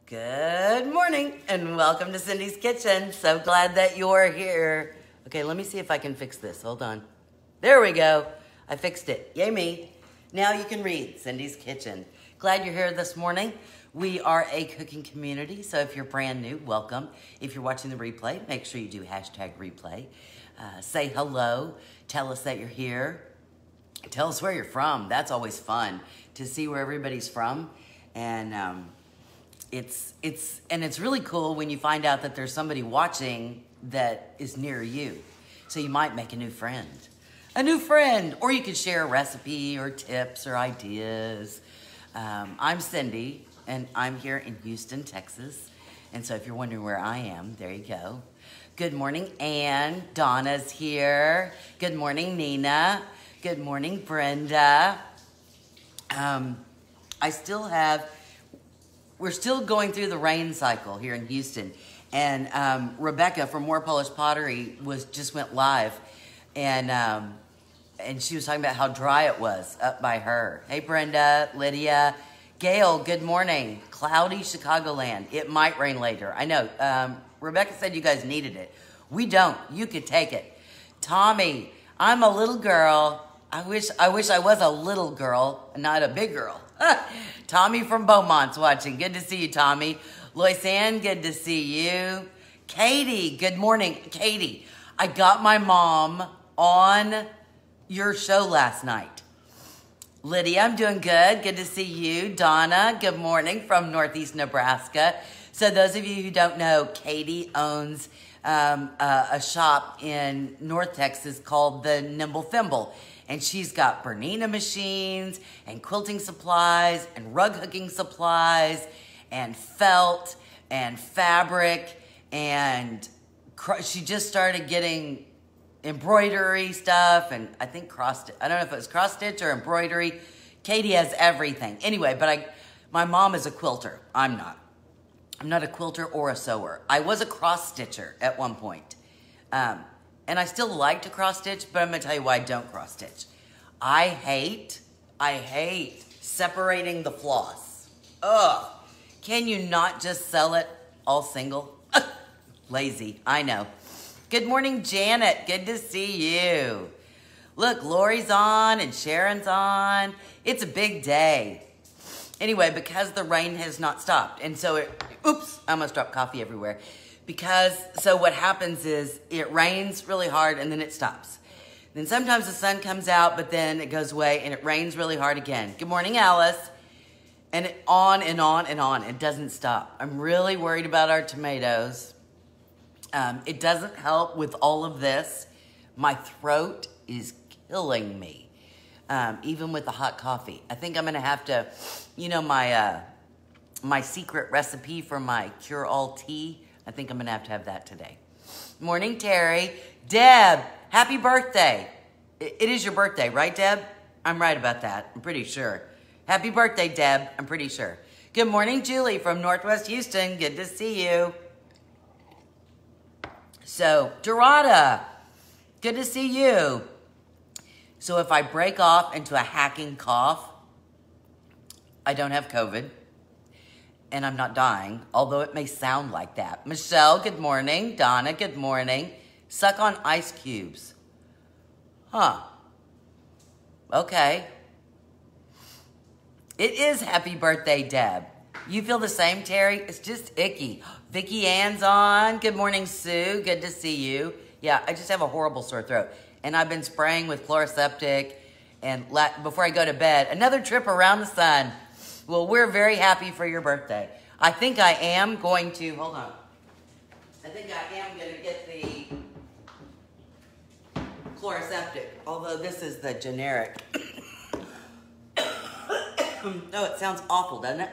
Good morning and welcome to Cindy's Kitchen. So glad that you're here. Okay, let me see if I can fix this. Hold on. There we go. I fixed it. Yay me. Now you can read Cindy's Kitchen. Glad you're here this morning. We are a cooking community, so if you're brand new, welcome. If you're watching the replay, make sure you do #replay. Say hello. Tell us that you're here. Tell us where you're from. That's always fun to see where everybody's from. And it's really cool when you find out that there's somebody watching that is near you. So you might make a new friend. Or you could share a recipe or tips or ideas. I'm Cindy, and I'm here in Houston, Texas. And so if you're wondering where I am, there you go. Good morning, Ann. Donna's here. Good morning, Nina. Good morning, Brenda. We're still going through the rain cycle here in Houston. And Rebecca from More Polish Pottery just went live. And she was talking about how dry it was up by her. Hey, Brenda, Lydia, Gail, good morning. Cloudy Chicagoland. It might rain later. I know. Rebecca said you guys needed it. We don't. You could take it. Tommy, I'm a little girl. I wish I was a little girl, not a big girl. Tommy from Beaumont's watching. Good to see you, Tommy. Loisanne, good to see you. Katie, good morning. Katie, I got my mom on your show last night. Lydia, I'm doing good. Good to see you. Donna, good morning from Northeast Nebraska. So those of you who don't know, Katie owns a shop in North Texas called the Nimble Thimble. And she's got Bernina machines and quilting supplies and rug hooking supplies and felt and fabric. And she just started getting embroidery stuff and I think I don't know if it was cross stitch or embroidery. Katie has everything. Anyway, but my mom is a quilter. I'm not. I'm not a quilter or a sewer. I was a cross stitcher at one point. And I still like to cross stitch, but I'm gonna tell you why I don't cross stitch. I hate separating the floss. Ugh. Can you not just sell it all single? Lazy, I know. Good morning, Janet. Good to see you. Look, Lori's on and Sharon's on. It's a big day. Anyway, because the rain has not stopped. And so oops, I almost dropped coffee everywhere. So what happens is it rains really hard and then it stops. Then sometimes the sun comes out, but then it goes away and it rains really hard again. Good morning, Alice. And on and on and on. It doesn't stop. I'm really worried about our tomatoes. It doesn't help with all of this. My throat is killing me, even with the hot coffee. I think I'm going to have to, my secret recipe for my cure-all tea, I think I'm going to have that today. Morning, Terry. Deb, happy birthday. It is your birthday, right, Deb? I'm right about that. I'm pretty sure. Happy birthday, Deb. I'm pretty sure. Good morning, Julie from Northwest Houston. Good to see you. So, Dorada, good to see you. So if I break off into a hacking cough, I don't have COVID. And I'm not dying, although it may sound like that. Michelle, good morning. Donna, good morning. Suck on ice cubes. Huh. Okay. It is happy birthday, Deb. You feel the same, Terry? It's just icky. Vicki Ann's on. Good morning, Sue. Good to see you. Yeah, I just have a horrible sore throat. And I've been spraying with Chloraseptic and before I go to bed. Another trip around the sun. Well, we're very happy for your birthday. I think I am going to, hold on. I think I am going to get the Chloraseptic, although this is the generic. Oh, it sounds awful, doesn't it?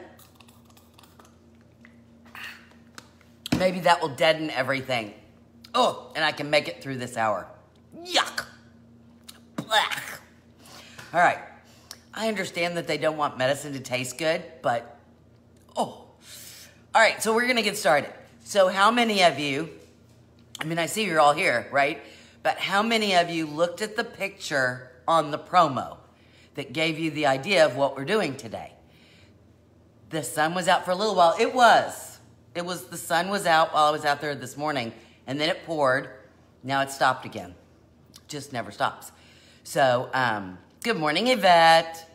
Maybe that will deaden everything. Oh, and I can make it through this hour. Yuck. Blech. All right. I understand that they don't want medicine to taste good, but, oh. All right, so we're going to get started. So how many of you, I see you're all here, right? But how many of you looked at the picture on the promo that gave you the idea of what we're doing today? The sun was out for a little while. It was. The sun was out while I was out there this morning, and then it poured. Now it stopped again. Just never stops. So, good morning, Yvette.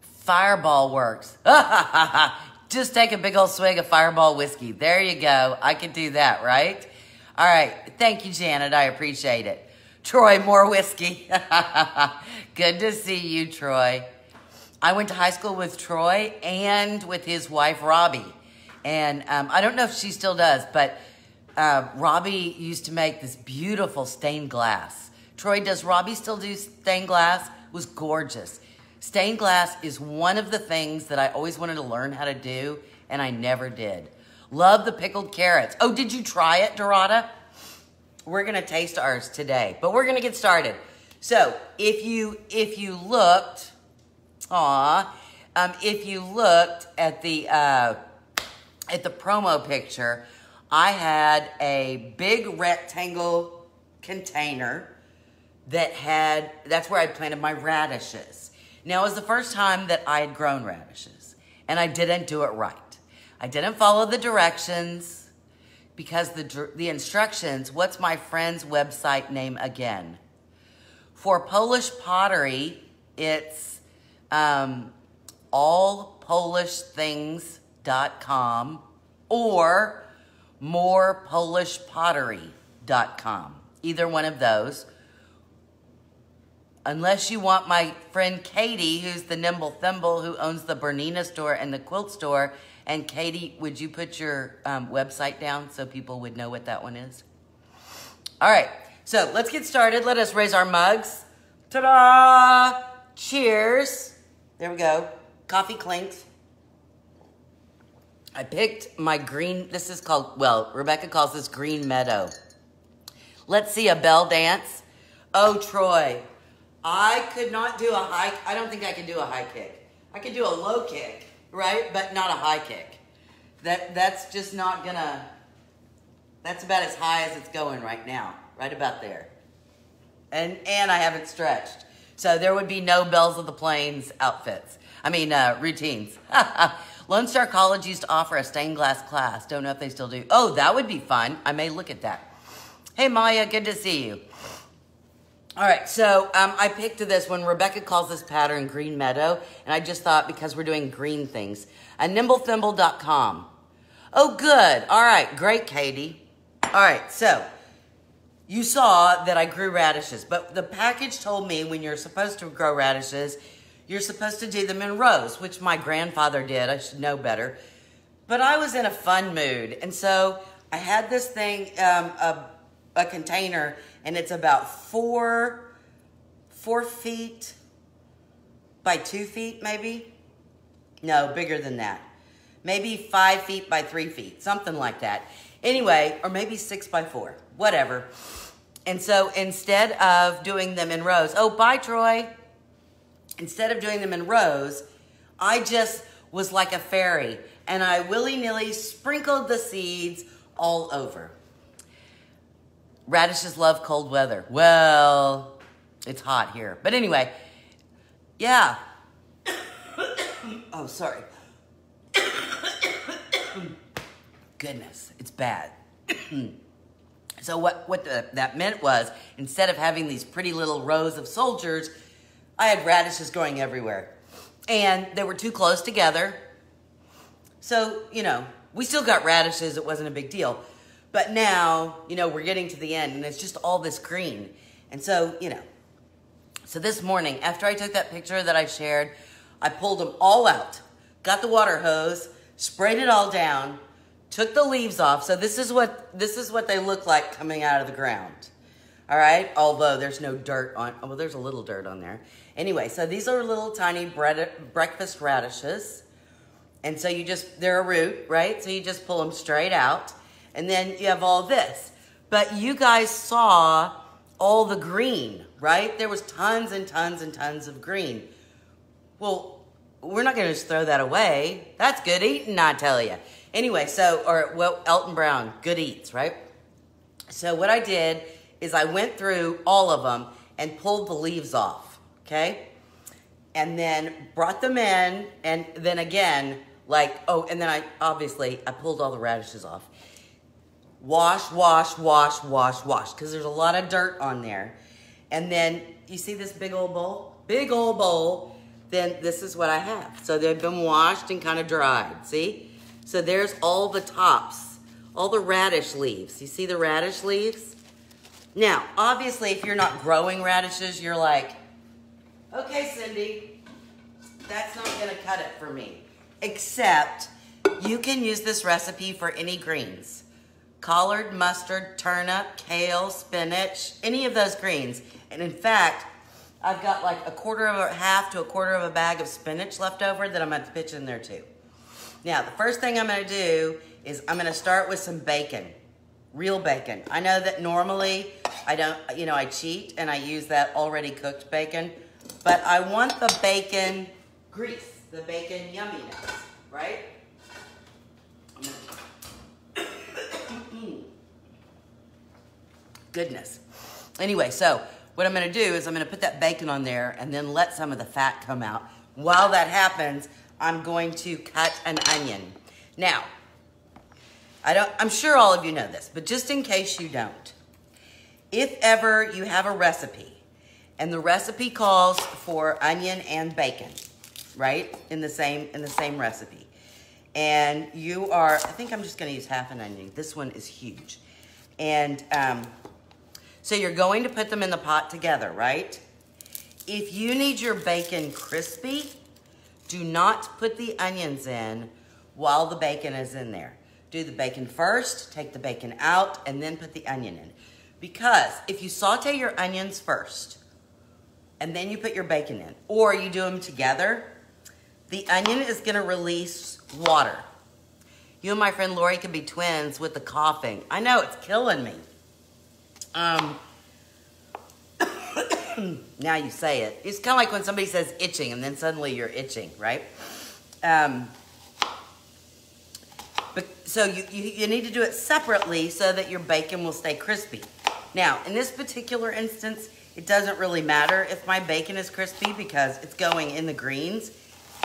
Fireball works. Just take a big old swig of Fireball whiskey. There you go. I could do that, right? All right. Thank you, Janet. I appreciate it. Troy, more whiskey. Good to see you, Troy. I went to high school with Troy and with his wife, Robbie. And I don't know if she still does, but Robbie used to make this beautiful stained glass. Troy, does Robbie still do stained glass? It was gorgeous. Stained glass is one of the things that I always wanted to learn how to do, and I never did. Love the pickled carrots. Oh, did you try it, Dorada? We're going to taste ours today, but we're going to get started. So, if you looked, if you looked at the promo picture, I had a big rectangle container that's where I planted my radishes. Now, it was the first time that I had grown radishes, and I didn't do it right. I didn't follow the directions because the instructions, what's my friend's website name again? For Polish pottery, it's allpolishthings.com or morepolishpottery.com. Either one of those. Unless you want my friend Katie, who's the Nimble Thimble, who owns the Bernina store and the quilt store. And Katie, would you put your website down so people would know what that one is? All right, so let's get started. Let us raise our mugs. Ta-da! Cheers. There we go. Coffee clinks. I picked my green, this is called, well, Rebecca calls this Green Meadow. Let's see a bell dance. Oh, Troy. I could not do a high, I don't think I can do a high kick. I could do a low kick, right? But not a high kick. That's just not gonna, that's about as high as it's going right now. Right about there. And I haven't stretched. So there would be no Bells of the Plains outfits. Routines. Lone Star College used to offer a stained glass class. Don't know if they still do. Oh, that would be fun. I may look at that. Hey, Maya, good to see you. All right, so I picked this one. Rebecca calls this pattern Green Meadow, and I just thought because we're doing green things. nimblethimble.com. Oh, good. All right, great, Katie. All right, so you saw that I grew radishes, but the package told me when you're supposed to grow radishes, you're supposed to do them in rows, which my grandfather did. I should know better. But I was in a fun mood, and so I had this thing, a container, and it's about 4 feet by 2 feet, maybe? No, bigger than that. Maybe 5 feet by 3 feet, something like that. Anyway, or maybe 6 by 4, whatever. And so instead of doing them in rows, oh, bye, Troy. Instead of doing them in rows, I just was like a fairy, and I willy-nilly sprinkled the seeds all over. Radishes love cold weather. Well, it's hot here. But anyway, yeah. Oh, sorry. Goodness, it's bad. So that meant was, instead of having these pretty little rows of soldiers, I had radishes growing everywhere. And they were too close together. So, we still got radishes. It wasn't a big deal. But now, we're getting to the end, and it's just all this green. And so, so this morning, after I took that picture that I shared, I pulled them all out, got the water hose, sprayed it all down, took the leaves off. So this is what they look like coming out of the ground. All right? Although there's no dirt on, well, there's a little dirt on there. Anyway, so these are little tiny breakfast radishes. And so they're a root, right? So you just pull them straight out. And then you have all this. But you guys saw all the green, right? There was tons and tons and tons of green. Well, we're not going to just throw that away. That's good eating, I tell you. Anyway, Elton Brown, good eats, right? So what I did is I went through all of them and pulled the leaves off, okay? And then brought them in, and then again, like, oh, and then I pulled all the radishes off. Wash, wash, wash, wash, wash, because there's a lot of dirt on there. And then, you see this big old bowl? Big old bowl. Then this is what I have. So they've been washed and kind of dried, see? So there's all the tops, all the radish leaves. You see the radish leaves? Now, obviously, if you're not growing radishes, you're like, okay, Cindy, that's not gonna cut it for me. Except, you can use this recipe for any greens. Collard, mustard, turnip, kale, spinach, any of those greens. And in fact, I've got like half to a quarter of a bag of spinach left over that I'm gonna pitch in there too. Now, the first thing I'm gonna do is I'm gonna start with some bacon, real bacon. I know that normally I cheat and I use that already cooked bacon, but I want the bacon grease, the bacon yumminess, right? Goodness. Anyway, so what I'm gonna do is I'm gonna put that bacon on there and then let some of the fat come out. While that happens, I'm going to cut an onion. Now, I'm sure all of you know this, but just in case you don't, if ever you have a recipe and the recipe calls for onion and bacon, right? In the same recipe. And I think I'm just gonna use half an onion. This one is huge. And so you're going to put them in the pot together, right? If you need your bacon crispy, do not put the onions in while the bacon is in there. Do the bacon first, take the bacon out, and then put the onion in. Because if you saute your onions first, and then you put your bacon in, or you do them together, the onion is gonna release water. You and my friend Lori could be twins with the coughing. I know, it's killing me. Now you say it. It's kind of like when somebody says itching and then suddenly you're itching, right? So you need to do it separately so that your bacon will stay crispy. Now, in this particular instance, it doesn't really matter if my bacon is crispy because it's going in the greens.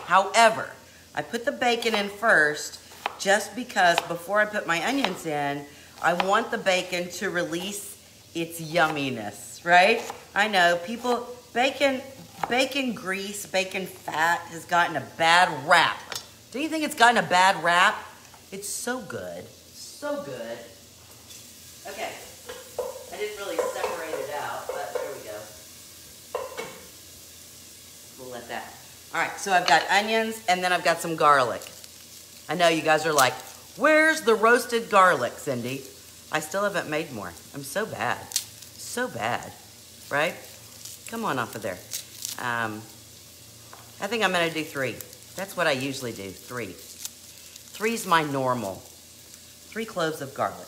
However, I put the bacon in first just because before I put my onions in, I want the bacon to release its yumminess, right? I know bacon grease, bacon fat has gotten a bad rap. Do you think it's gotten a bad rap? It's so good, so good. Okay, I didn't really separate it out, but there we go. We'll let that. All right, so I've got onions and then I've got some garlic. I know you guys are like, where's the roasted garlic, Cindy? I still haven't made more. I'm so bad, right? Come on off of there. I think I'm gonna do 3. That's what I usually do, 3. 3's my normal. 3 cloves of garlic.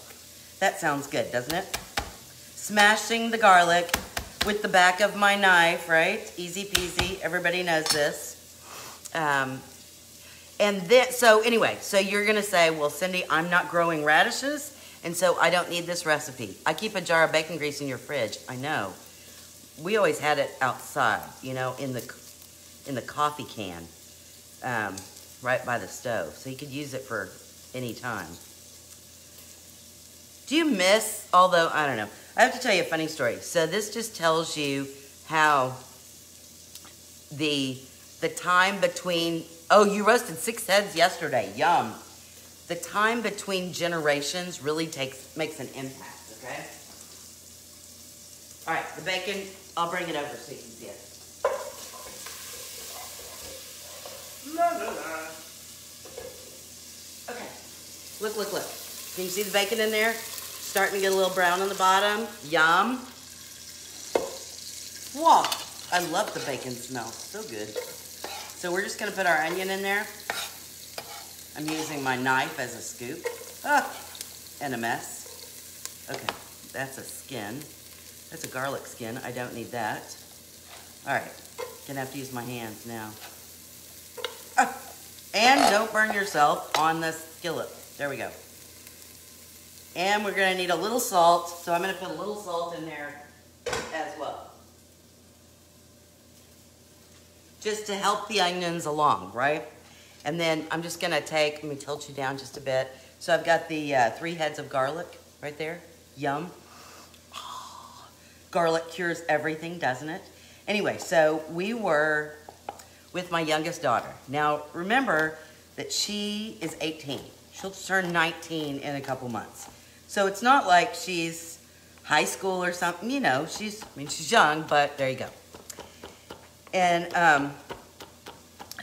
That sounds good, doesn't it? Smashing the garlic with the back of my knife, right? Easy peasy, everybody knows this. And then, so anyway, so you're gonna say, well, Cindy, I'm not growing radishes, and so I don't need this recipe. I keep a jar of bacon grease in your fridge, I know. We always had it outside, you know, in the coffee can, right by the stove. So you could use it for any time. Do you miss, although, I don't know. I have to tell you a funny story. So this just tells you how the time between, oh, you roasted 6 heads yesterday, yum. The time between generations really makes an impact, okay? All right, the bacon, I'll bring it over so you can see it. La, la, la. Okay, look, look, look. Can you see the bacon in there? Starting to get a little brown on the bottom. Yum. Whoa, I love the bacon smell, so good. So we're just gonna put our onion in there. I'm using my knife as a scoop. Ah, and a mess. Okay, that's a skin. That's a garlic skin, I don't need that. All right, gonna have to use my hands now. Ah, and don't burn yourself on the skillet. There we go. And we're gonna need a little salt, so I'm gonna put a little salt in there as well. Just to help the onions along, right? And then I'm just gonna take, let me tilt you down just a bit. So I've got the 3 heads of garlic right there. Yum. Oh, garlic cures everything, doesn't it? Anyway, so we were with my youngest daughter. Now, remember that she is 18. She'll turn 19 in a couple months. So it's not like she's high school or something, you know, she's young, but there you go. And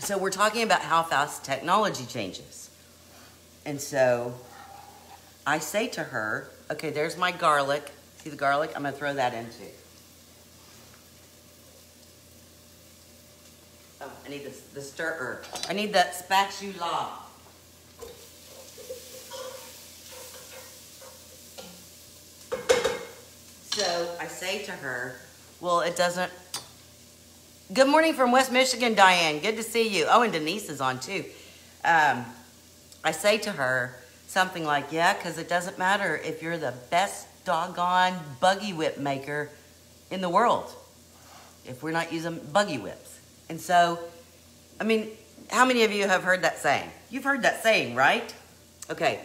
so we're talking about how fast technology changes. And so I say to her, okay, there's my garlic. See the garlic? I'm gonna throw that in too. Oh, I need the stirrer. I need that spatula. So I say to her, well, it doesn't. Good morning from West Michigan, Diane. Good to see you. Oh, and Denise is on too. I say to her something like, yeah, because it doesn't matter if you're the best doggone buggy whip maker in the world if we're not using buggy whips. And so, I mean, how many of you have heard that saying? You've heard that saying, right? Okay,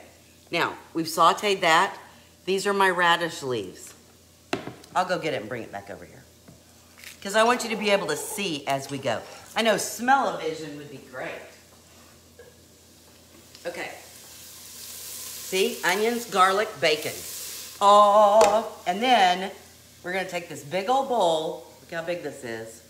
now we've sauteed that. These are my radish leaves. I'll go get it and bring it back over here, because I want you to be able to see as we go. I know smell-o-vision would be great. Okay. See, onions, garlic, bacon. Oh, and then we're gonna take this big old bowl. Look how big this is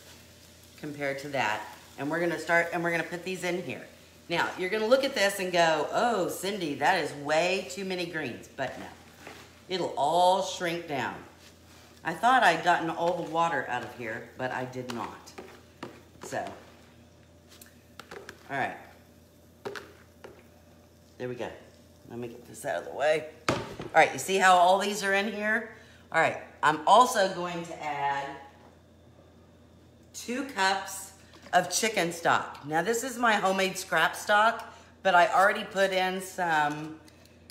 compared to that. And we're gonna start, and we're gonna put these in here. Now, you're gonna look at this and go, oh, Cindy, that is way too many greens. But no, it'll all shrink down. I thought I'd gotten all the water out of here, but I did not. So, all right. There we go. Let me get this out of the way. All right, you see how all these are in here? All right, I'm also going to add 2 cups of chicken stock. Now, this is my homemade scrap stock, but I already put in some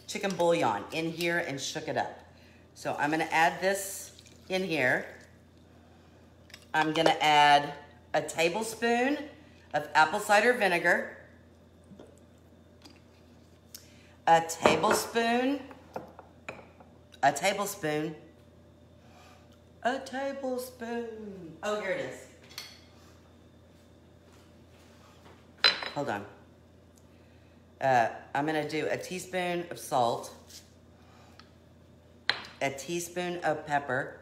chicken bouillon in here and shook it up. So I'm gonna add this in here. I'm gonna add a tablespoon of apple cider vinegar, a tablespoon, oh, here it is. Hold on. I'm gonna do a teaspoon of salt, a teaspoon of pepper,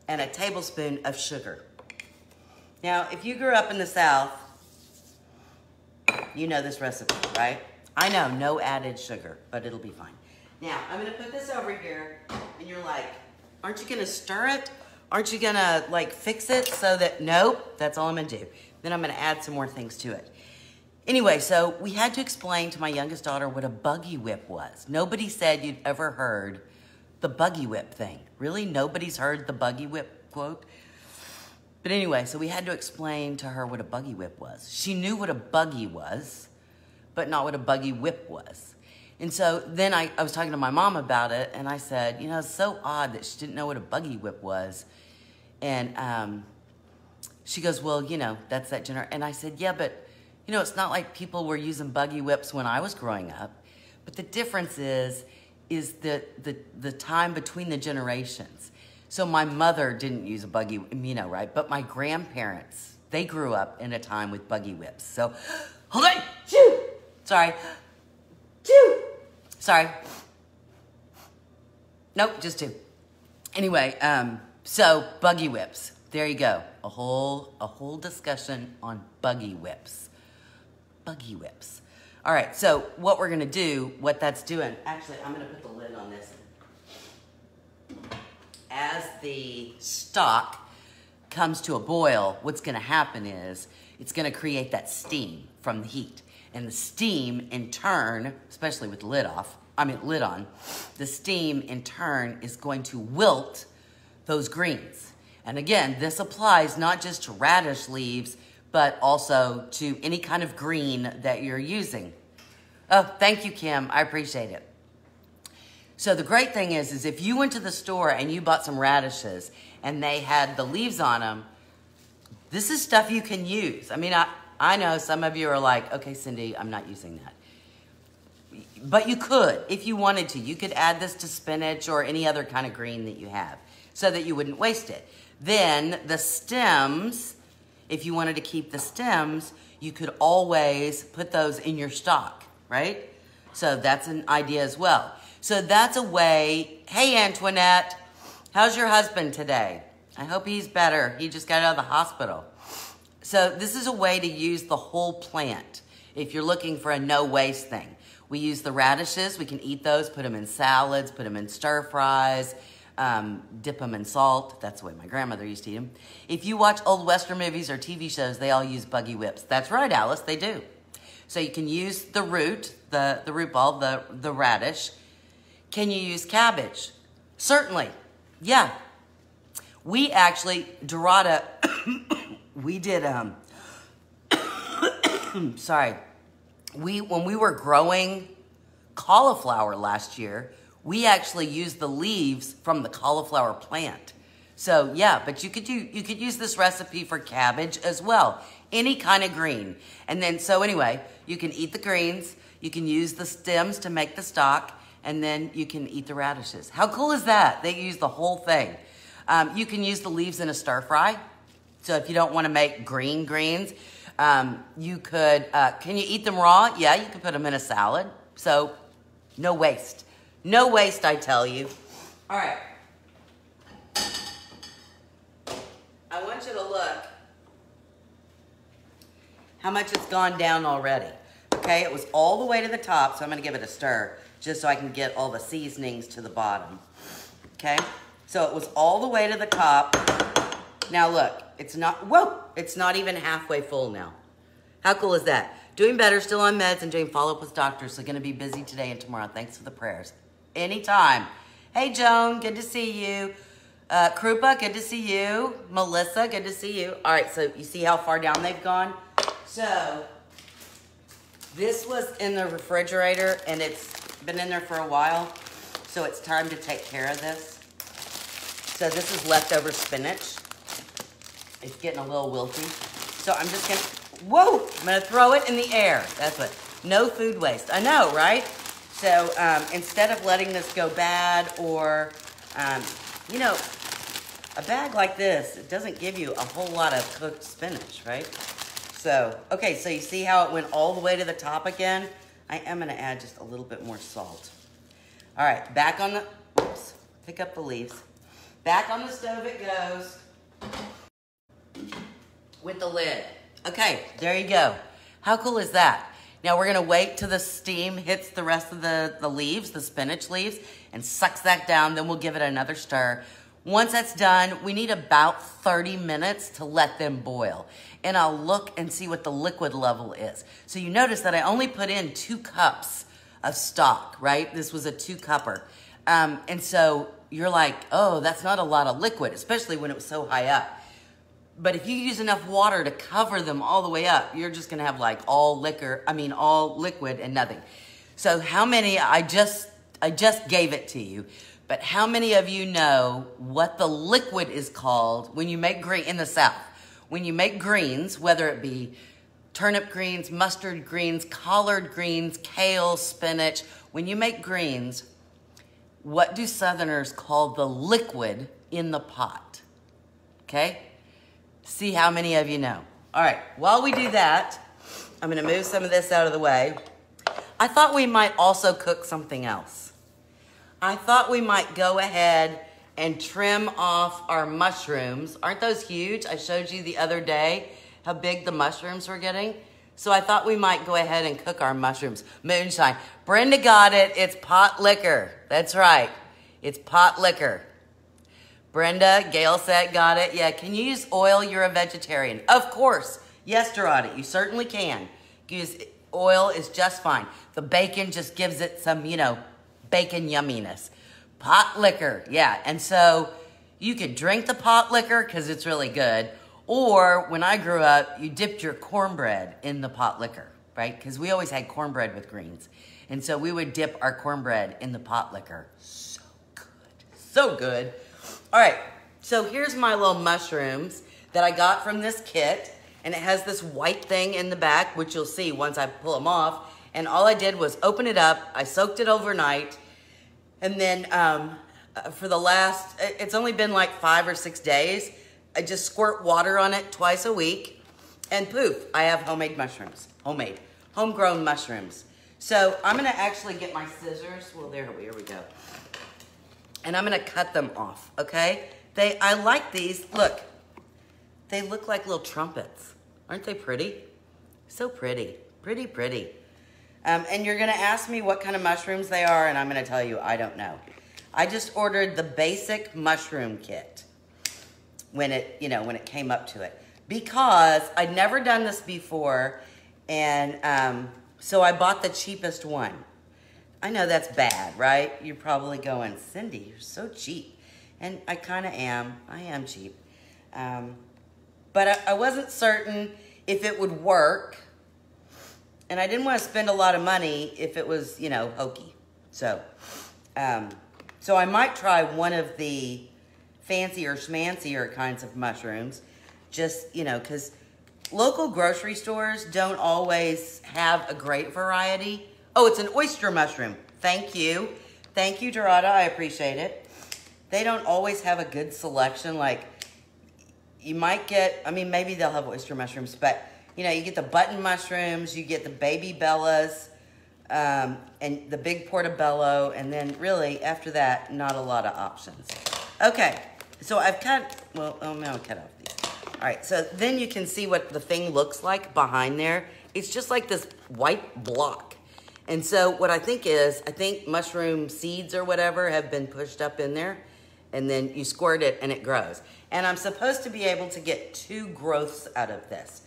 and a tablespoon of sugar. Now, if you grew up in the South, you know this recipe, right? I know, no added sugar, but it'll be fine. Now, I'm gonna put this over here, and you're like, aren't you gonna stir it? Aren't you gonna like fix it so that, nope, that's all I'm gonna do. Then I'm gonna add some more things to it. Anyway, so we had to explain to my youngest daughter what a buggy whip was. Nobody said you'd ever heard the buggy whip thing. Really? Nobody's heard the buggy whip quote? But anyway, so we had to explain to her what a buggy whip was. She knew what a buggy was, but not what a buggy whip was. And so then I was talking to my mom about it, and I said, you know, it's so odd that she didn't know what a buggy whip was. And she goes, well, you know, that's that generation. And I said, yeah, but, you know, it's not like people were using buggy whips when I was growing up. But the difference is the time between the generations. So my mother didn't use a buggy, you know, right? But my grandparents, they grew up in a time with buggy whips. So, hold on, shoo, sorry, shoo, sorry. Nope, just 2. Anyway, so buggy whips, there you go. A whole discussion on buggy whips. Buggy whips. All right, so what we're gonna do, what that's doing, actually, I'm gonna put the lid on this. As the stock comes to a boil, what's gonna happen is it's gonna create that steam from the heat. And the steam in turn, especially with the lid on, the steam in turn is going to wilt those greens. And again, this applies not just to radish leaves, but also to any kind of green that you're using. Oh, thank you, Kim. I appreciate it. So the great thing is if you went to the store and you bought some radishes and they had the leaves on them, this is stuff you can use. I mean, I know some of you are like, okay, Cindy, I'm not using that. But you could, if you wanted to. You could add this to spinach or any other kind of green that you have so that you wouldn't waste it. Then the stems, if you wanted to keep the stems, you could always put those in your stock, right? So that's an idea as well. So that's a way. Hey, Antoinette, how's your husband today? I hope he's better. He just got out of the hospital. So this is a way to use the whole plant if you're looking for a no waste thing. We use the radishes. We can eat those, put them in salads, put them in stir fries, dip them in salt. That's the way my grandmother used to eat them. If you watch old Western movies or TV shows, they all use buggy whips. That's right, Alice, they do. So you can use the root, the root ball, the radish. Can you use cabbage? Certainly, yeah. We actually, Dorada, we did, sorry. When we were growing cauliflower last year, we actually used the leaves from the cauliflower plant. So yeah, but you could use this recipe for cabbage as well. Any kind of green. And then, so anyway, you can eat the greens, you can use the stems to make the stock, and then you can eat the radishes. How cool is that? They use the whole thing. You can use the leaves in a stir fry. So if you don't want to make green greens, you could, can you eat them raw? Yeah, you can put them in a salad. So no waste. No waste, I tell you. All right. I want you to look how much it's gone down already. Okay, it was all the way to the top, so I'm gonna give it a stir just so I can get all the seasonings to the bottom. Okay, so it was all the way to the top. Now look, it's not, whoa, it's not even halfway full now. How cool is that? Doing better, still on meds and doing follow-up with doctors, so gonna be busy today and tomorrow. Thanks for the prayers. Anytime. Hey Joan, good to see you. Krupa, good to see you. Melissa, good to see you. All right, so you see how far down they've gone? So this was in the refrigerator and it's been in there for a while. So it's time to take care of this. So this is leftover spinach. It's getting a little wilty. So I'm just gonna, whoa, I'm gonna throw it in the air. That's what, no food waste. I know, right? So instead of letting this go bad or, you know, a bag like this, it doesn't give you a whole lot of cooked spinach, right? So, okay, so you see how it went all the way to the top again? I am gonna add just a little bit more salt. All right, back on the, whoops, pick up the leaves. Back on the stove it goes with the lid. Okay, there you go. How cool is that? Now we're gonna wait till the steam hits the rest of the leaves, the spinach leaves, and sucks that down, then we'll give it another stir. Once that's done, we need about 30 minutes to let them boil. And I'll look and see what the liquid level is. So you notice that I only put in 2 cups of stock, right? This was a 2-cupper. And so you're like, oh, that's not a lot of liquid, especially when it was so high up. But if you use enough water to cover them all the way up, you're just gonna have like all liquid and nothing. So how many, I just gave it to you, but how many of you know what the liquid is called when you make green in the South? When you make greens, whether it be turnip greens, mustard greens, collard greens, kale, spinach, when you make greens, what do Southerners call the liquid in the pot? Okay? See how many of you know. All right, while we do that, I'm gonna move some of this out of the way. I thought we might also cook something else. I thought we might go ahead and trim off our mushrooms. Aren't those huge? I showed you the other day how big the mushrooms were getting. So I thought we might go ahead and cook our mushrooms. Moonshine. Brenda got it. It's pot liquor. That's right. It's pot liquor. Brenda, Gail said, got it. Yeah, can you use oil? You're a vegetarian. Of course. Yes, Dorada, you certainly can. Use oil is just fine. The bacon just gives it some, you know, bacon yumminess. Pot liquor, yeah. And so you could drink the pot liquor because it's really good. Or when I grew up, you dipped your cornbread in the pot liquor, right? Because we always had cornbread with greens. And so we would dip our cornbread in the pot liquor. So good. So good. All right, so here's my little mushrooms that I got from this kit. And it has this white thing in the back, which you'll see once I pull them off. And all I did was open it up. I soaked it overnight. And then for the last, it's only been like 5 or 6 days. I just squirt water on it twice a week. And poof, I have homemade mushrooms. Homemade, homegrown mushrooms. So I'm gonna actually get my scissors. Well, here we go. And I'm gonna cut them off, okay? I like these, look. They look like little trumpets. Aren't they pretty? So pretty, pretty, pretty. And you're gonna ask me what kind of mushrooms they are, and I'm gonna tell you, I don't know. I just ordered the basic mushroom kit when it came up to it. Because I'd never done this before, and so I bought the cheapest one. I know that's bad, right? You're probably going, Cindy, you're so cheap. And I kind of am. I am cheap. But I wasn't certain if it would work. And I didn't want to spend a lot of money if it was, hokey. So I might try one of the fancier schmancier kinds of mushrooms. Just, because local grocery stores don't always have a great variety. Oh, it's an oyster mushroom. Thank you. Thank you, Dorada. I appreciate it. They don't always have a good selection. Like, you might get, maybe they'll have oyster mushrooms, but, you get the button mushrooms, you get the baby bellas, and the big portobello, and then really, after that, not a lot of options. Okay, so I've cut, I'm going to cut off these. All right, so then you can see what the thing looks like behind there. It's just like this white block. And so what I think mushroom seeds or whatever have been pushed up in there, and then you squirt it and it grows. And I'm supposed to be able to get 2 growths out of this.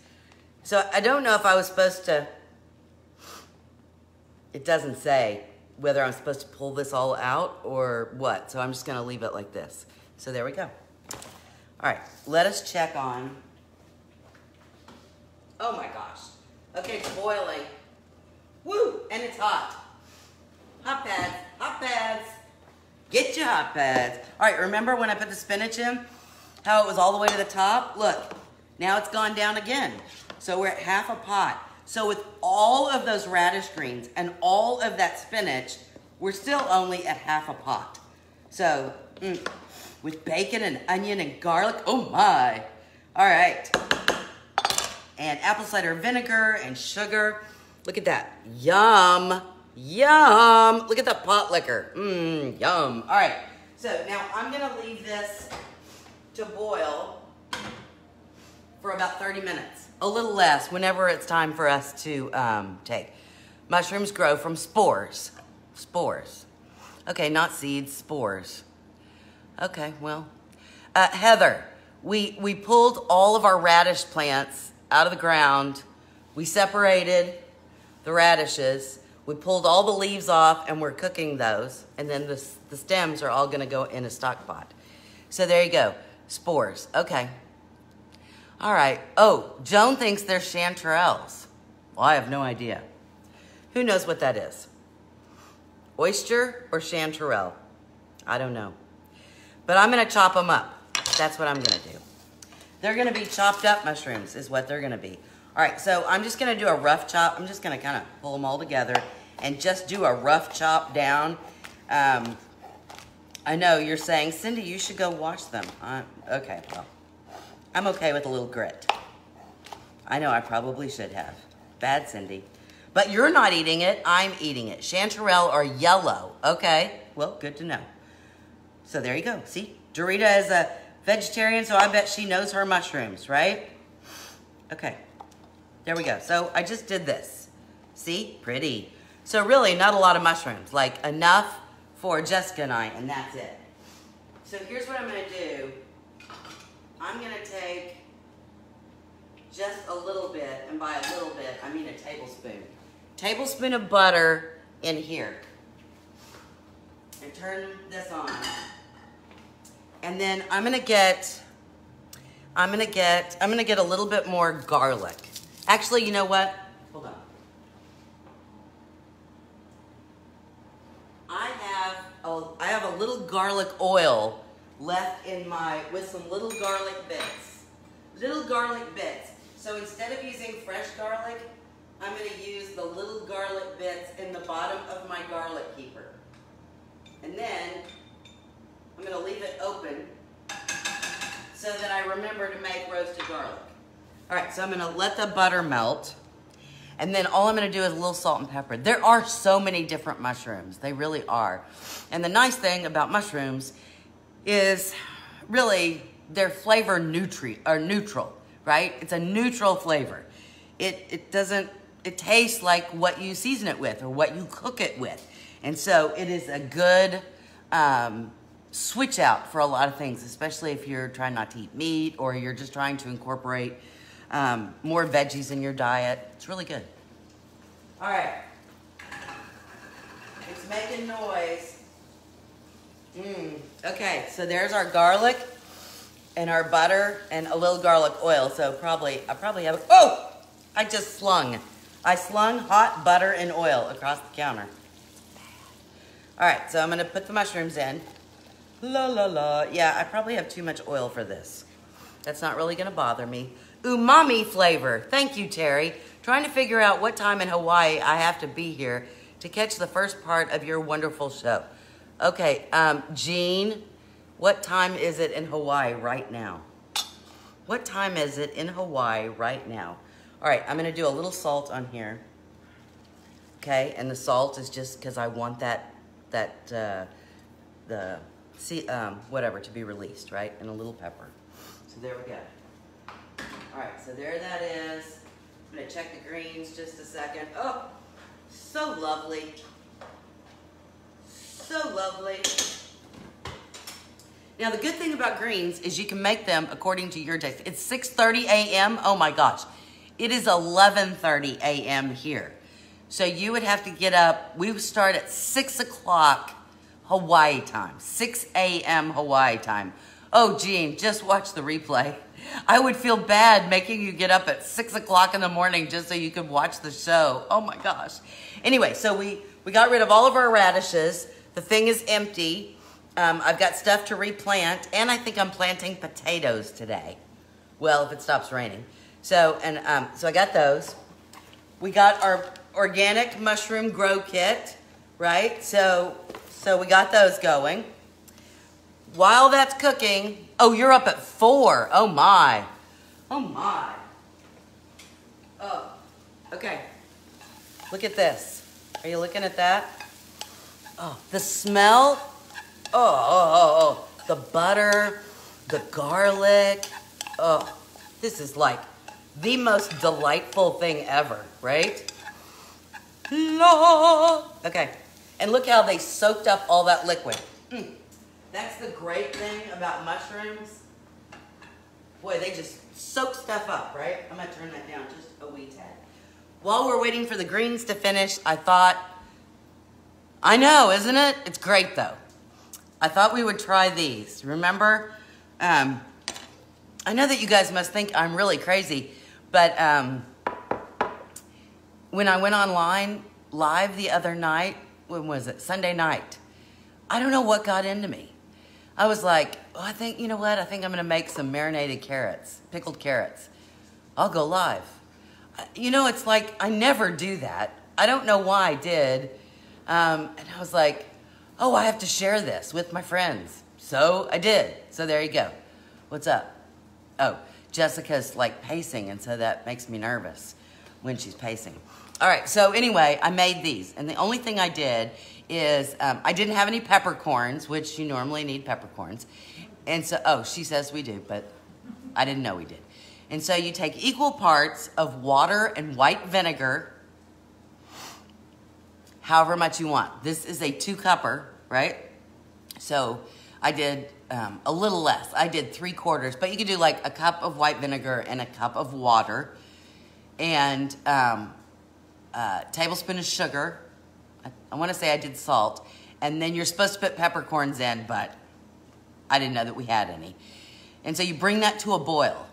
So I don't know if I was supposed to, it doesn't say whether I'm supposed to pull this all out or what. So I'm just gonna leave it like this. So there we go. All right, let us check on, oh my gosh. Okay, it's boiling. Woo, and it's hot. Hot pads, hot pads. Get your hot pads. All right, remember when I put the spinach in, how it was all the way to the top? Look, now it's gone down again. So we're at half a pot. So with all of those radish greens and all of that spinach, we're still only at half a pot. So, with bacon and onion and garlic, oh my. All right. And apple cider vinegar and sugar. Look at that. Yum. Yum. Look at that pot liquor. Yum. All right. So now I'm going to leave this to boil for about 30 minutes. A little less whenever it's time for us to take. Mushrooms grow from spores. Spores. Okay, not seeds, spores. Okay, well. Heather, we pulled all of our radish plants out of the ground. We separated the radishes. We pulled all the leaves off and we're cooking those. And then the stems are all gonna go in a stock pot. So there you go, spores, okay. All right, oh, Joan thinks they're chanterelles. Well, I have no idea. Who knows what that is? Oyster or chanterelle? I don't know. But I'm gonna chop them up. That's what I'm gonna do. They're gonna be chopped up mushrooms is what they're gonna be. All right, so I'm just gonna do a rough chop. I'm just gonna kind of pull them all together and just do a rough chop down. I know you're saying, Cindy, you should go wash them. Okay, well, I'm okay with a little grit. I know I probably should have. Bad Cindy. But you're not eating it, I'm eating it. Chanterelle are yellow, okay? Well, good to know. So there you go, see? Dorita is a vegetarian, so I bet she knows her mushrooms, right? Okay, there we go. So I just did this. See, pretty. So really not a lot of mushrooms, like enough for Jessica and I, and that's it. So here's what I'm gonna do. I'm gonna take just a little bit, and by a little bit, I mean a tablespoon. Tablespoon of butter in here. And turn this on. And then I'm gonna get a little bit more garlic. Actually, you know what? Hold on. I have a little garlic oil left in with some little garlic bits. Little garlic bits. So instead of using fresh garlic, I'm going to use the little garlic bits in the bottom of my garlic keeper. And then I'm going to leave it open so that I remember to make roasted garlic. All right, so I'm going to let the butter melt. And then all I'm going to do is a little salt and pepper. There are so many different mushrooms. They really are. And the nice thing about mushrooms is really they're flavor neutral, right? It's a neutral flavor. It tastes like what you season it with or what you cook it with. And so it is a good switch out for a lot of things, especially if you're trying not to eat meat or you're just trying to incorporate more veggies in your diet. It's really good. All right. It's making noise. Okay, so there's our garlic and our butter and a little garlic oil. So I probably have, oh, I slung hot butter and oil across the counter. All right, so I'm gonna put the mushrooms in. La la la. Yeah, I probably have too much oil for this. That's not really gonna bother me. Umami flavor. Thank you, Terry. Trying to figure out what time in Hawaii I have to be here to catch the first part of your wonderful show. Okay, Jean, what time is it in Hawaii right now? What time is it in Hawaii right now? All right, I'm gonna do a little salt on here. Okay, and the salt is just because I want whatever to be released, right? And a little pepper. So there we go. All right, so there that is. I'm gonna check the greens just a second. Oh, so lovely. So lovely. Now the good thing about greens is you can make them according to your taste. It's 6:30 a.m. Oh my gosh. It is 11:30 a.m. here. So you would have to get up. We start at 6 o'clock Hawaii time. 6 a.m. Hawaii time. Oh, Jean, just watch the replay. I would feel bad making you get up at 6 o'clock in the morning just so you could watch the show. Oh my gosh. Anyway, so we got rid of all of our radishes. The thing is empty. I've got stuff to replant, and I think I'm planting potatoes today. Well, if it stops raining. So I got those. We got our organic mushroom grow kit, right? So we got those going. While that's cooking, oh, you're up at 4. Oh my. Oh my. Oh, okay. Look at this. Are you looking at that? Oh, the smell. Oh. The butter, the garlic. Oh, this is like the most delightful thing ever, right? Okay, and look how they soaked up all that liquid. That's the great thing about mushrooms. Boy, they just soak stuff up, right? I'm gonna turn that down just a wee tad. While we're waiting for the greens to finish, I thought, I know, isn't it? It's great though. I thought we would try these. Remember? I know that you guys must think I'm really crazy, but when I went online live the other night, when was it? Sunday night. I don't know what got into me. I was like, oh, you know what? I think I'm going to make some marinated carrots, pickled carrots. I'll go live. You know, it's like, I never do that. I don't know why I did. And I was like, oh, I have to share this with my friends. So I did. So there you go. What's up? Oh, Jessica's like pacing, and so that makes me nervous when she's pacing. All right, so anyway, I made these. And the only thing I did is I didn't have any peppercorns, which you normally need peppercorns. And so, oh, she says we do, but I didn't know we did. And so you take equal parts of water and white vinegar, however much you want. This is a 2-cupper, right? So I did a little less. I did 3/4, but you could do like a cup of white vinegar and a cup of water, and tablespoon of sugar. I want to say I did salt, and then you're supposed to put peppercorns in, but I didn't know that we had any. And so you bring that to a boil,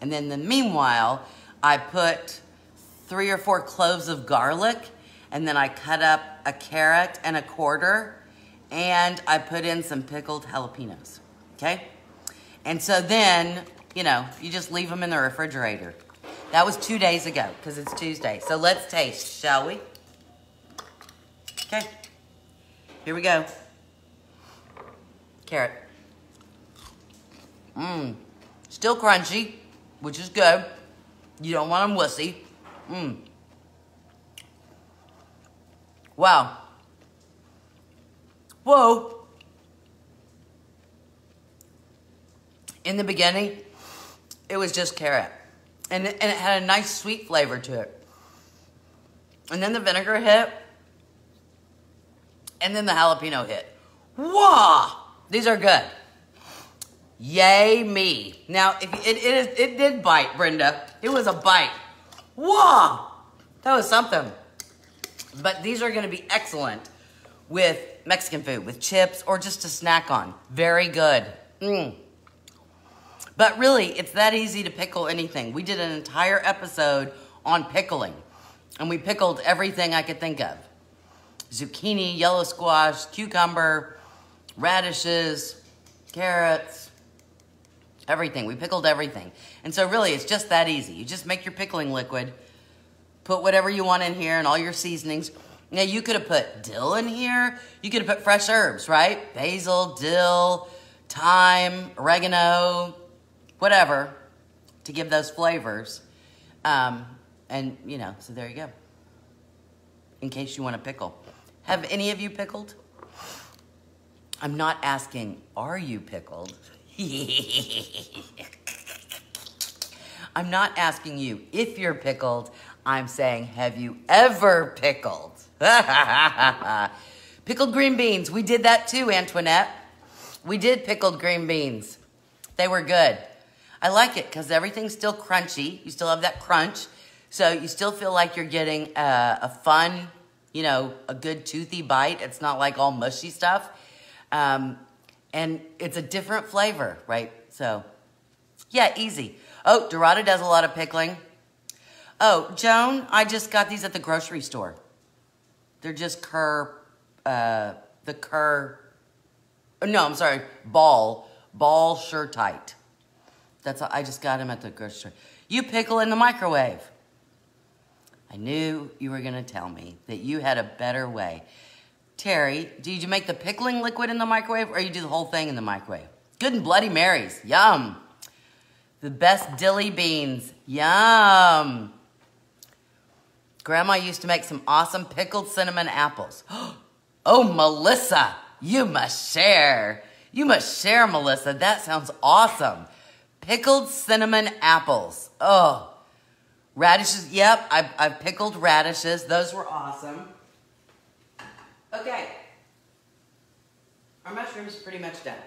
and then meanwhile, I put 3 or 4 cloves of garlic, and then I cut up a carrot and a quarter, and I put in some pickled jalapenos, okay? And so then, you know, you just leave them in the refrigerator. That was 2 days ago because it's Tuesday. So let's taste, shall we? Okay. Here we go. Carrot. Still crunchy, which is good. You don't want them wussy. Wow. Whoa. In the beginning, it was just carrot. And it had a nice sweet flavor to it. And then the vinegar hit. And then the jalapeno hit. Whoa! These are good. Yay me. Now, it did bite, Brenda. It was a bite. Whoa! That was something. But these are going to be excellent with Mexican food, with chips, or just to snack on. Very good. But really, it's that easy to pickle anything. We did an entire episode on pickling. And we pickled everything I could think of. Zucchini, yellow squash, cucumber, radishes, carrots, everything. We pickled everything. And so really, it's just that easy. You just make your pickling liquid, put whatever you want in here and all your seasonings. Now, you could have put dill in here. You could have put fresh herbs, right? Basil, dill, thyme, oregano, whatever, to give those flavors. And, you know, so there you go. In case you want to pickle. Have any of you pickled? I'm not asking, are you pickled? I'm not asking you if you're pickled. I'm saying, have you ever pickled? Pickled green beans. We did that too, Antoinette. We did pickled green beans. They were good. I like it because everything's still crunchy. You still have that crunch. So you still feel like you're getting a fun, you know, a good toothy bite. It's not like all mushy stuff. And it's a different flavor, right? So, yeah, easy. Oh, Dorada does a lot of pickling. Oh, Joan, I just got these at the grocery store. They're just ball sure tight. That's all, I just got them at the grocery store. You pickle in the microwave. I knew you were going to tell me that you had a better way. Terry, did you make the pickling liquid in the microwave or you do the whole thing in the microwave? Good and Bloody Marys. Yum. The best dilly beans. Yum. Grandma used to make some awesome pickled cinnamon apples. Oh, Melissa, you must share. You must share, Melissa. That sounds awesome. Pickled cinnamon apples. Oh. Radishes, yep, I've pickled radishes. Those were awesome. Okay. Our mushrooms are pretty much done.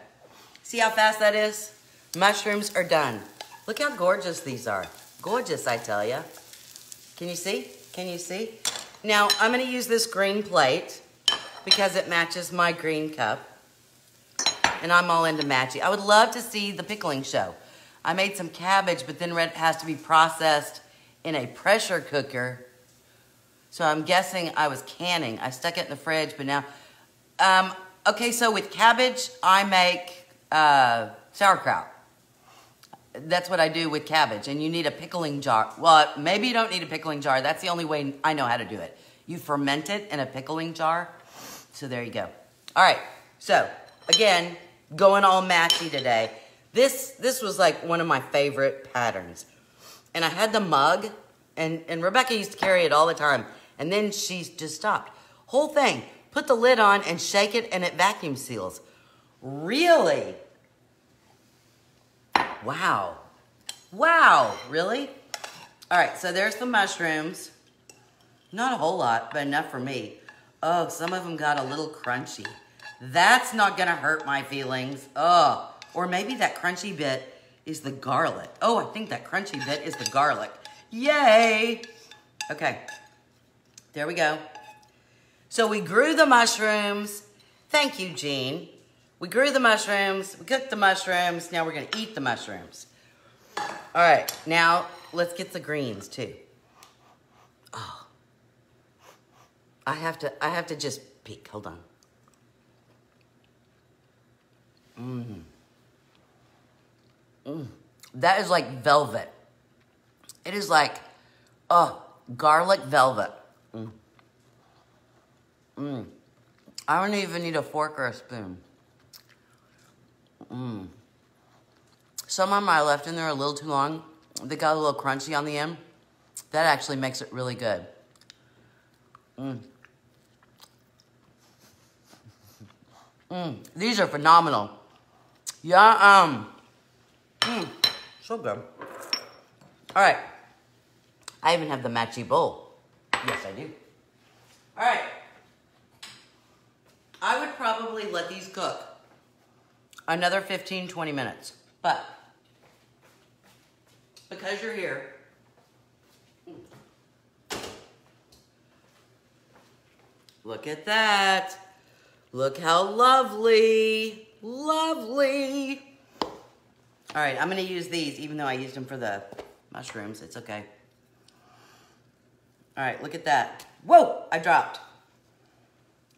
See how fast that is? Mushrooms are done. Look how gorgeous these are. Gorgeous, I tell ya. Can you see? Can you see? Now, I'm going to use this green plate because it matches my green cup. And I'm all into matching. I would love to see the pickling show. I made some cabbage, but then it has to be processed in a pressure cooker. So I'm guessing I was canning. I stuck it in the fridge, but now... okay, so with cabbage, I make sauerkraut. That's what I do with cabbage. And you need a pickling jar. Well, maybe you don't need a pickling jar. That's the only way I know how to do it. You ferment it in a pickling jar. So there you go. All right, so again, going all matchy today. This was like one of my favorite patterns. And I had the mug, and Rebecca used to carry it all the time. And then she just stopped. Whole thing. Put the lid on and shake it, and it vacuum seals. Really? Wow. Wow, really? All right, so there's the mushrooms. Not a whole lot, but enough for me. Oh, some of them got a little crunchy. That's not going to hurt my feelings. Oh, or maybe that crunchy bit is the garlic. Oh, I think that crunchy bit is the garlic. Yay! Okay, there we go. So we grew the mushrooms. Thank you, Jean. We grew the mushrooms. We cooked the mushrooms. Now we're going to eat the mushrooms. All right, now let's get the greens too. Oh, I have to just peek. Hold on. That is like velvet. It is like, oh, garlic velvet. I don't even need a fork or a spoon. Some of them I left in there a little too long. They got a little crunchy on the end. That actually makes it really good. These are phenomenal. Yeah, so good. All right. I even have the matchy bowl. Yes, I do. All right. I would probably let these cook another 15, 20 minutes. But because you're here, look at that. Look how lovely. Lovely. All right, I'm going to use these, even though I used them for the mushrooms. It's okay. All right, look at that. Whoa, I dropped.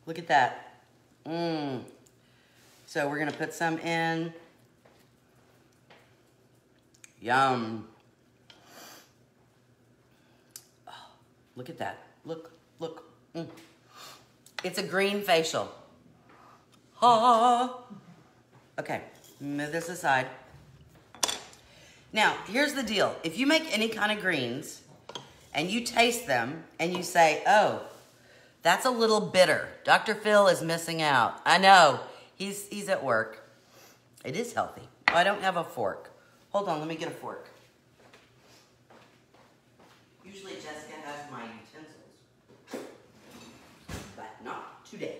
Look at that. So we're going to put some in. Yum. Oh, look at that. Look. It's a green facial. Ha. Okay, move this aside. Now, here's the deal. If you make any kind of greens and you taste them and you say, oh, that's a little bitter. Dr. Phil is missing out. I know. He's at work. It is healthy. Oh, I don't have a fork. Hold on, let me get a fork. Usually Jessica has my utensils, but not today.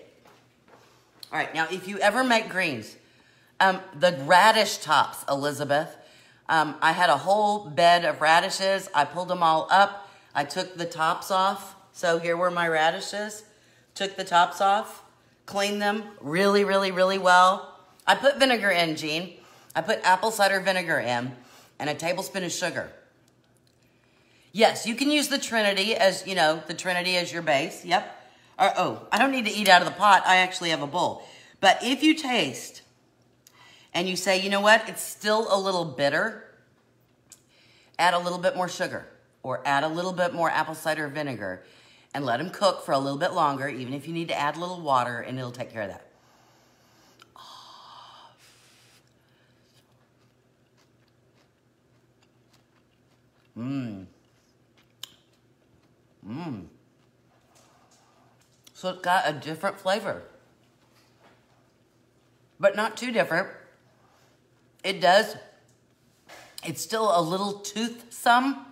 All right, now if you ever make greens, the radish tops, Elizabeth, I had a whole bed of radishes. I pulled them all up. I took the tops off. So here were my radishes. Took the tops off, cleaned them really, really, really well. I put vinegar in, Jean. I put apple cider vinegar in and a tablespoon of sugar. Yes, you can use the Trinity as, you know, the Trinity as your base. Yep. Or, oh, I don't need to eat out of the pot. I actually have a bowl. But if you taste and you say, you know what, it's still a little bitter, add a little bit more sugar or add a little bit more apple cider vinegar and let them cook for a little bit longer, even if you need to add a little water, and it'll take care of that. So it's got a different flavor, but not too different. It does. It's still a little toothsome.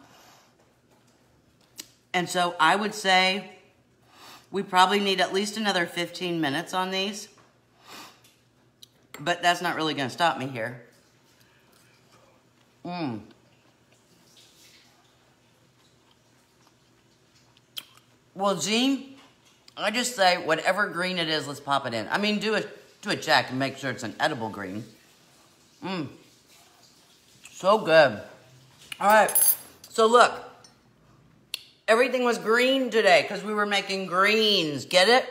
And so I would say we probably need at least another 15 minutes on these. But that's not really going to stop me here. Well, Jean, I just say whatever green it is, let's pop it in. I mean, do a check and make sure it's an edible green. So good. All right. So look. Everything was green today because we were making greens. Get it?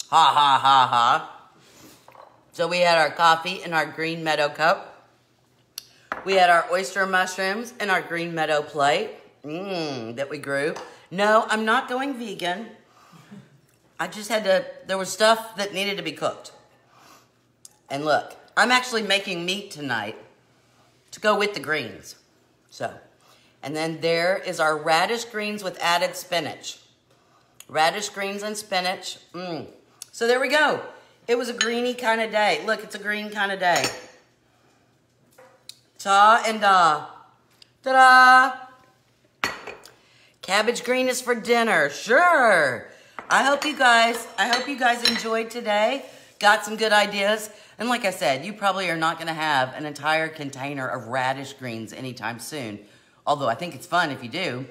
Ha, ha, ha, ha. So we had our coffee in our green meadow cup. We had our oyster mushrooms in our green meadow plate that we grew. No, I'm not going vegan. I just had to, there was stuff that needed to be cooked. And look, I'm actually making meat tonight to go with the greens. So. And then there is our radish greens with added spinach. Radish greens and spinach. So there we go. It was a greeny kind of day. Look, it's a green kind of day. Ta and da. Ta-da! Cabbage green is for dinner. Sure. I hope you guys enjoyed today. Got some good ideas. And like I said, you probably are not going to have an entire container of radish greens anytime soon. Although I think it's fun if you do.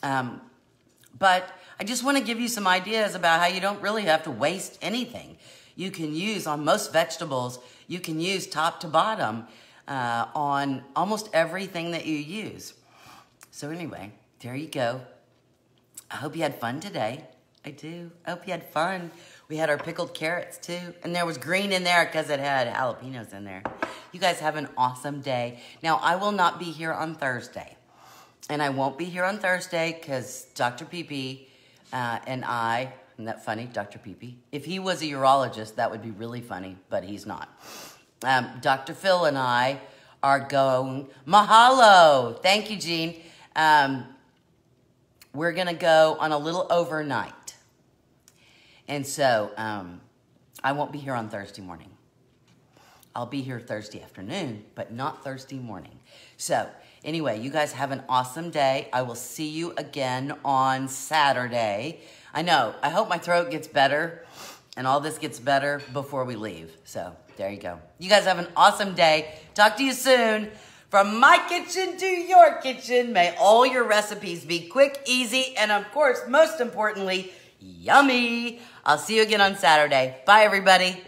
But I just want to give you some ideas about how you don't really have to waste anything. You can use, on most vegetables, you can use top to bottom on almost everything that you use. So anyway, there you go. I hope you had fun today. I do. I hope you had fun. We had our pickled carrots too. And there was green in there because it had jalapenos in there. You guys have an awesome day. Now, I will not be here on Thursday. And I won't be here on Thursday because Dr. Pee and I, isn't that funny, Dr. Pee? If he was a urologist, that would be really funny, but he's not. Dr. Phil and I are going, mahalo. Thank you, Jean. We're going to go on a little overnight. And so I won't be here on Thursday morning. I'll be here Thursday afternoon, but not Thursday morning. So anyway, you guys have an awesome day. I will see you again on Saturday. I know. I hope my throat gets better and all this gets better before we leave. So there you go. You guys have an awesome day. Talk to you soon. From my kitchen to your kitchen, may all your recipes be quick, easy, and of course, most importantly, yummy. I'll see you again on Saturday. Bye, everybody.